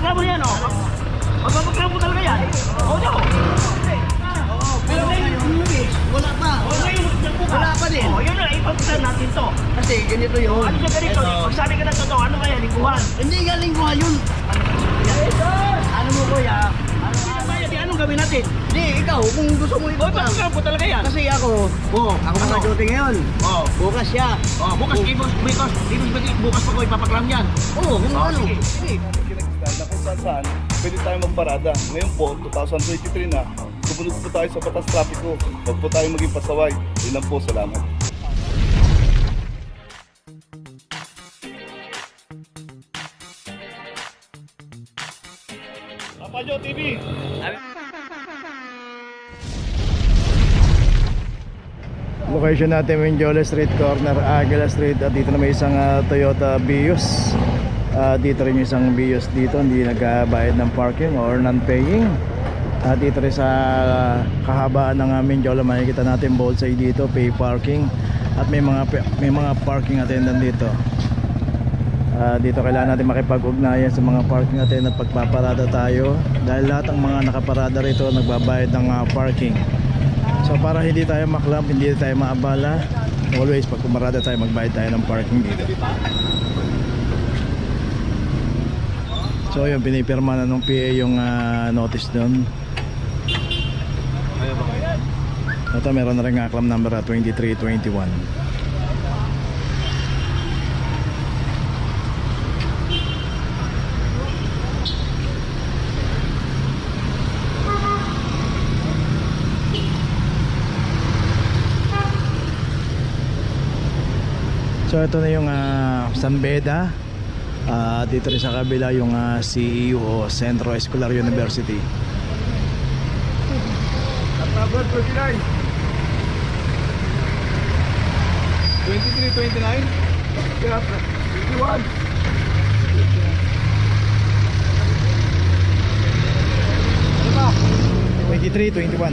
magpapaklamo yan, o. Magpapaklamo talaga yan. O, no. Pero ngayon, Wala pa. Wala pa din. O, yun na, ipagpitan natin to. Kasi ganito yun. Ano siya ganito? Pag sabi ka na totoo, ano kaya, lingguhan? Hindi galing ko yun. Ano mo kuya? Anong gawin natin? Hindi, ikaw, kung gusto mo O, ipapang. ipagpaklamo talaga yan. Kasi ako Ano? naka-duty ngayon. O, Bukas siya. bukas bukas pa ko ipapaklam yan. Oo, kung ano. sige. Sige. Na kung saan pwede tayo magparada. Ngayon po, 2023 na, sumunod po tayo sa batas trapiko. Huwag po tayo maging pasaway. Yun lang po, salamat. Papajo TV! Location natin Mindiola Street, corner Aguila Street, at dito na may isang Toyota Vios. Dito rin yung isang Vios dito, hindi nagbayad ng parking or non-paying. Dito rin sa kahabaan ng Mindiola makikita natin both side dito, pay parking, at may mga parking attendant dito. Dito kailangan natin makipag-ugnayan sa mga parking attendant pagpaparada tayo, dahil lahat ng mga nakaparada rito nagbabayad ng parking. So para hindi tayo maklamp, hindi tayo maabala, always pag pumarada tayo magbayad tayo ng parking dito. So yun, pinipirma na nung PA yung notice doon. Ito meron na rin aklam number 2321. So ito na yung San Beda. Dito rin sa kabila yung CEU o Centro Escolar University. Number 29. 23, 29. 21. 2321.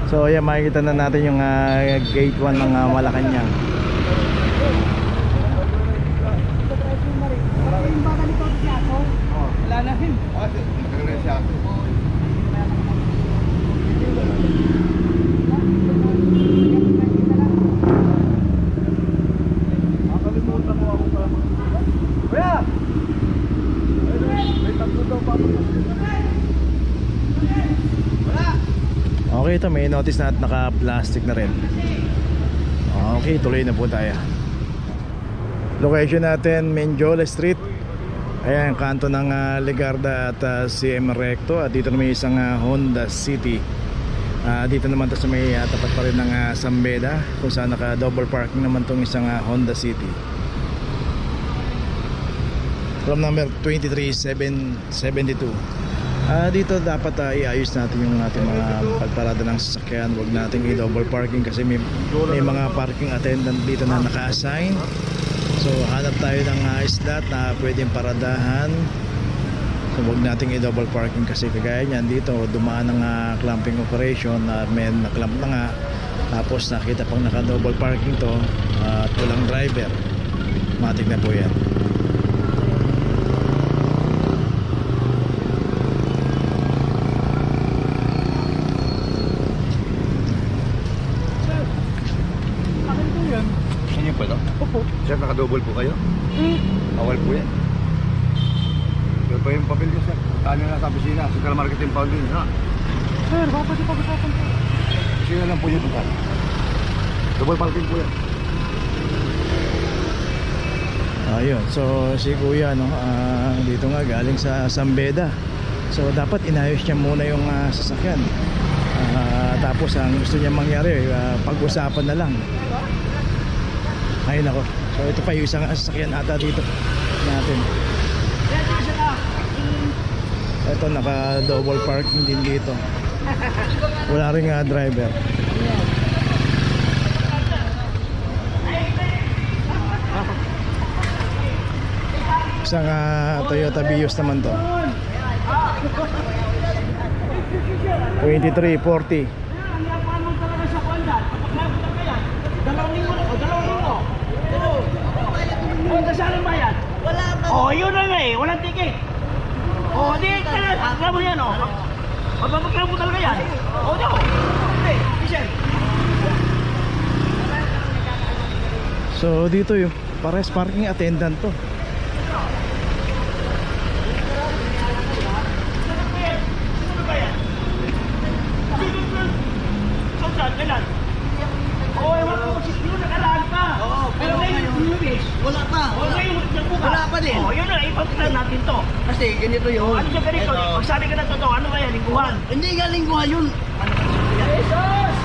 So ayan, makikita na natin yung gate 1 ng Malacanang. Wala na rin. Nakalimutan mo ako para Kuya! May tatlo daw pa. Okay, ito may notice na at naka-plastic na rin. Okay, tuloy na po tayo. Location natin Mindiola Street. Ayan, kanto ng Legarda at CM Recto. At dito na may isang Honda City. Dito naman to sa may tapat pa rin ng San Beda, kung saan naka double parking naman tong isang Honda City. From number 23772. Dito dapat iayos natin yung ating mga pagparada ng sasakyan. Huwag natin i-double parking kasi may mga parking attendant dito na naka-assign. So hanap tayo ng slot na pwedeng paradahan. So huwag natin i-double parking kasi kagaya niyan dito dumaan ng clamping operation na may naklamp na nga, tapos nakita pang naka-double parking to at walang driver. Matik na po yan. Sir, naka-double po kayo? Awal po yan. Pero pa yung papel ko, sir. Kanya na sa opisina, Central Marketing Foundation, ha? Sir, baka pwede pag-usapan po. Opisina lang po yung tukal. Double parking po yan. Ayun, so si Kuya dito nga galing sa San Beda. So dapat inayos niya muna yung sasakyan. Tapos ang gusto niya mangyari, pag-usapan na lang. Ay nako. So ito pa yung isang sasakyan ata dito natin. Ito naka double parking din dito. Wala ring driver. Isang Toyota Vios naman to. 2340. Ang lapan mo talaga sa kwandan. Kapag labot ang kaya, 2 linggo na, o 2 linggo. O, kasalang bayan? Wala pa. O, yun na nga eh, walang ticket. O, di ka na, alam mo yan o. Magpapagkamo talaga yan. O, no. Hindi, Michel. So dito yung pares parking attendant to. Saan ka lang? Oo, ewan ko kasi yun, nakalaan pa. Oo, Pero ngayon, Luis. Wala pa. O, ngayon, nagbukas. Wala pa din. O, yun na, ipagplan natin to. Kasi ganito yun. Ano siya ganito? Ito. Magsabi ka na totoo, ano kaya, lingguhan? Hindi nga lingguhan yun.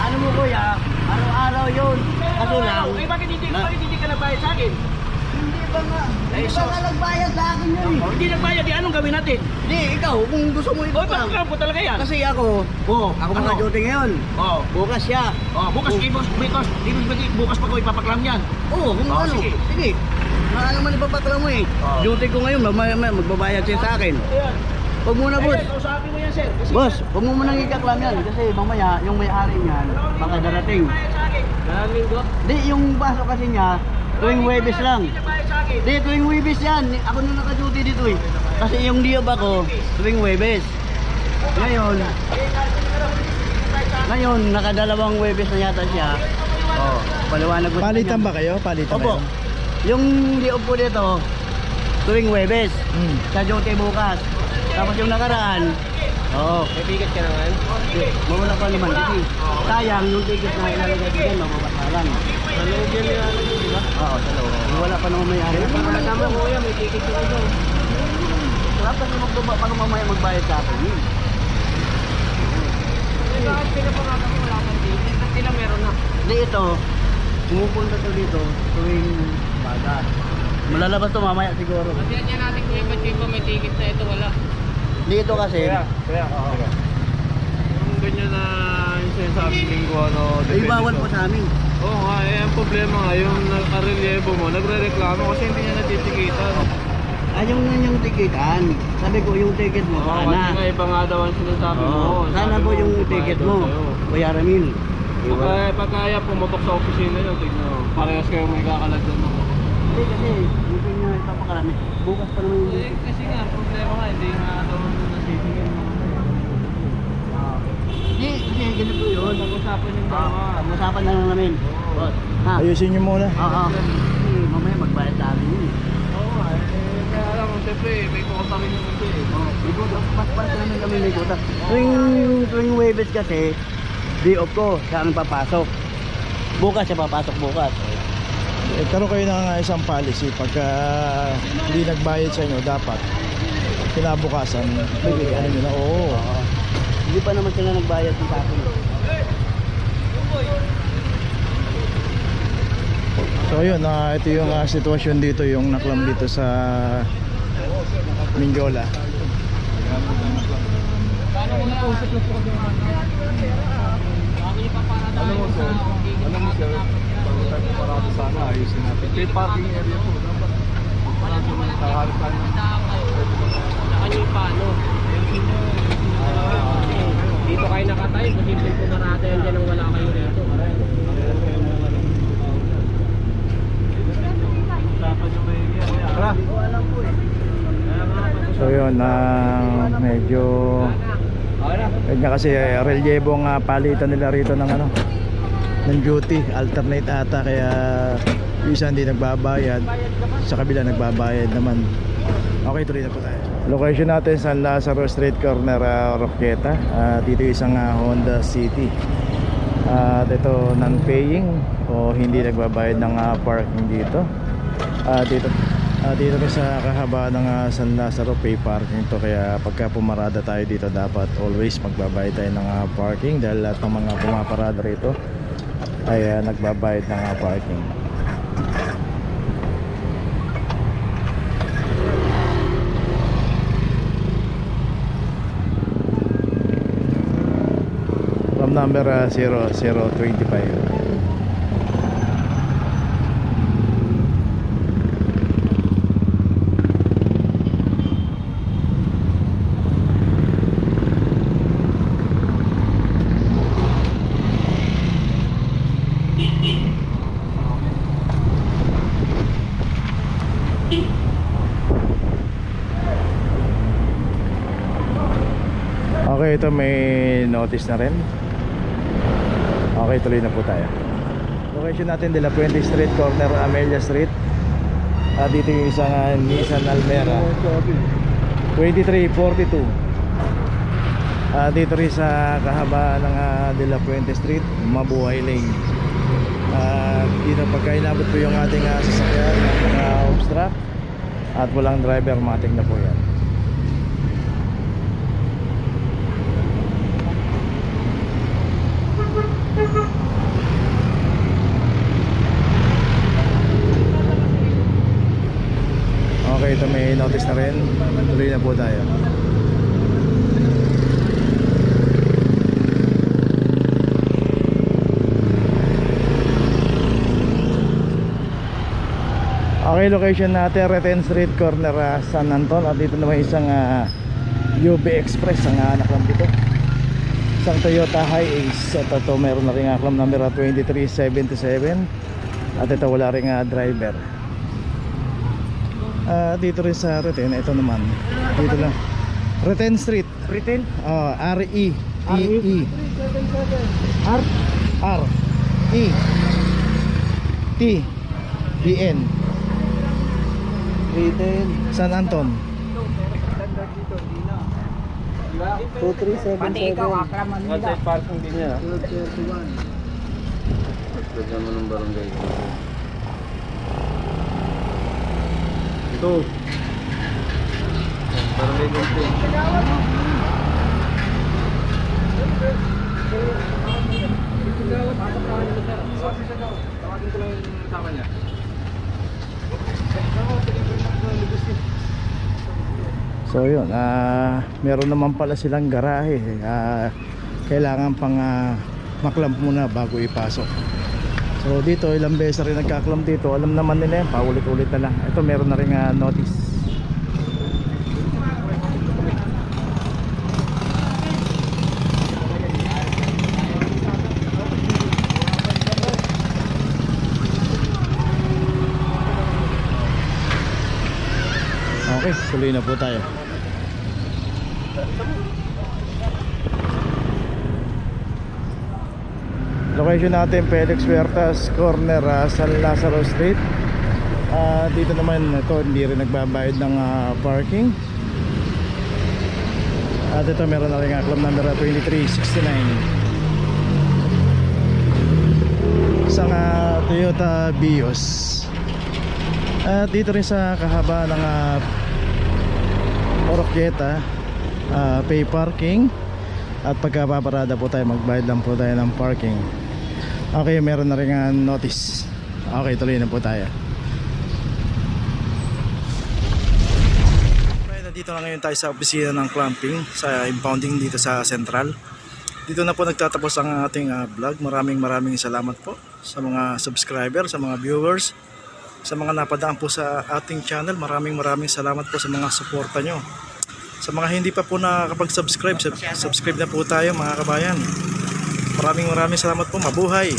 Ano mo kuya? Araw-araw yun. Kaso lang. Eh, bakit hindi ka nagbayad sa akin? Hindi ba nga? Hindi ba sus. nga nagbayad sa akin yun eh? O, hindi nagbayad, di anong gawin natin? Hindi, ikaw, kung gusto mo O, ipagplan. ipagplan talaga yan. Kasi ako Ano? maka-duty ngayon. O, Bukas siya. bukas, bukas pa ko ipapaklam yan. Oo, kung Oh, ano. sige. Sige. Ano man ipapakla mo eh. Oh. Duty ko ngayon, magbabayad siya sa akin. Ayan. Huwag muna boss. Ayan, kausapin mo yan, sir. Kasi Boss, huwag mo munang ikaklam yan. Kasi mamaya, yung may-ari niyan, baka darating. bayad sa akin. Di, yung pasok kasi niya, tuwing Huwebes lang. Hindi nagbayad sa akin. Di, tuwing Huwebes yan. Ako na naka-duty dito eh. Kasi yung diyob ako, tuwing Huwebes. Ngayon, nakadalawang Huwebes na yata siya. Oh, paliwanag ko sa Palitan kanya. ba kayo? Palitan Opo. kayo? Yung diyob po dito, tuwing Huwebes. Hmm. Sa duty bukas. Tapos yung nakaraan, oo. May ticket ka naman? Mawala pa naman kasi sayang yung ticket na ilalagay dyan, mababasalan. Sa loob yan nilalagay, di ba? Oo, sa loob. Wala pa naman may-ari. Wala naman kuya, may ticket ka ito. Dapat yung paano mamaya magbayad sa akin yun. Bakit pinapangaka mo wala kang ticket? Ba't sila meron na? Hindi ito, pumupunta to dito tuwing baga. Malalabas to mamaya siguro. Kasi yan natin kuya, ba't yung may ticket na ito wala? Dito kasi, Yung ganyan na yung sinasabing linggo, ano, ay bawal po sa amin. Oo nga, eh, ang problema nga, yung nakarelyebo mo, nagre-reklamo kasi hindi niya natitikitan. Ay, yung tikitan. Sabi ko, yung ticket mo, Oo, kasi nga sana. iba nga daw ang sinasabi mo. Oo, sana Sabi po mo, yung ibayad ticket daw mo, sa'yo. Kuya Ramil. Pagkaya pumutok sa opisina yun, tignan mo. Parehas kayo may kakalagdan mo. Hindi kasi, hindi nyo ipapakarami. Bukas pa naman yung Eh, kasi nga, problema nga, hindi nga daw nasisingin mo. Hindi, kasi ganito yun. Pag-usapan yung dalawa. Pag-usapan na lang namin. Boss, ha? Ayusin nyo muna. Oo. Kasi mamaya magbayad sa amin yun. Oo nga, eh, kaya alam mo, siyempre, may kota rin yung kasi. Mas namin kami may kuta. Tuwing Huwebes kasi, day off ko, siya ang papasok. Bukas siya papasok bukas. Karoon kayo ng isang policy pagka hindi nagbayad sa inyo, dapat kinabukasan bibigyan nyo na. Oo. Hindi pa naman sila nagbayad sa akin. So yun, ito yung sitwasyon dito, yung naklam dito sa Mindiola. Alam mo sir, bago tayo parado sana, ayusin natin. May parking area po, dapat parado mo yung kaharap tayo. Kanya yung paano? Dito kayo nakatayo, posible po marata yan dyan ang wala kayo rito. Dapat yung may area. Tara. So yun, medyo kasi relyebong palitan nila rito ng ano, ng duty, alternate ata, kaya isa hindi nagbabayad, sa kabila nagbabayad naman. Okay, tuloy na po tayo. Location natin San Lazaro Street, corner Roqueta. Dito isang Honda City. At ito non-paying o hindi nagbabayad ng parking dito. Dito rin sa kahaba ng San Lazaro, pay parking to, kaya pagka pumarada tayo dito dapat always magbabayad tayo ng parking, dahil lahat ng mga pumaparada rito ay nagbabayad ng parking. From number 0025. Okay, ito may notice na rin. Okay, tuloy na po tayo. Location natin de la Puente Street, corner Amelia Street. Dito yung isang Nissan Almera 2342. Dito rin sa kahabaan ng de la Puente Street, Mabuhay Lane. Dito pagka inabot po yung ating sasakyan obstruct at walang driver, matik na po yan. Okay, ito may notice na rin. Tuloy na po tayo. Okay, location natin Reten Street, corner San Anton. At dito naman isang UB Express ang anak lang dito. Isang Toyota Hiace. At ito meron na rin aklam number 2377. At ito wala rin driver. Dito rin sa Reten, ito naman dito lang Reten Street. Retail? R-E-T-E R-E-T-E-N Retail. San Anton. 2377. Pati ikaw, akraman nila. Outside parking din niya. 1231. Pwede mo ng barangay. Ito. Barangay din ito. Tawagin ko lang yung tama niya. So yun, meron naman pala silang garahe. Kailangan pang maklamp muna bago ipasok. So dito ilang beses rin nagkaklamp dito. Alam naman nila yan, paulit-ulit na lang. Ito meron na rin notice. Okay, tuloy na po tayo. Location natin Felix Huertas, corner San Lazaro Street. Dito naman ito hindi rin nagbabayad ng parking. At ito meron na rin aklam number 2369. Isang Toyota Vios. At dito rin sa kahaba ng Oroquieta, pay parking. At pagkapaparada po tayo, magbayad lang po tayo ng parking. Okay, meron na rin notice. Okay, tuloy na po tayo. Okay, nandito na ngayon tayo sa opisina ng clamping, sa impounding dito sa Central. Dito na po nagtatapos ang ating vlog. Maraming salamat po sa mga subscriber, sa mga viewers, sa mga napadaan po sa ating channel. Maraming salamat po sa mga suporta nyo. Sa mga hindi pa po nakakapag-subscribe, subscribe na po tayo mga kabayan. Maraming salamat po. Mabuhay!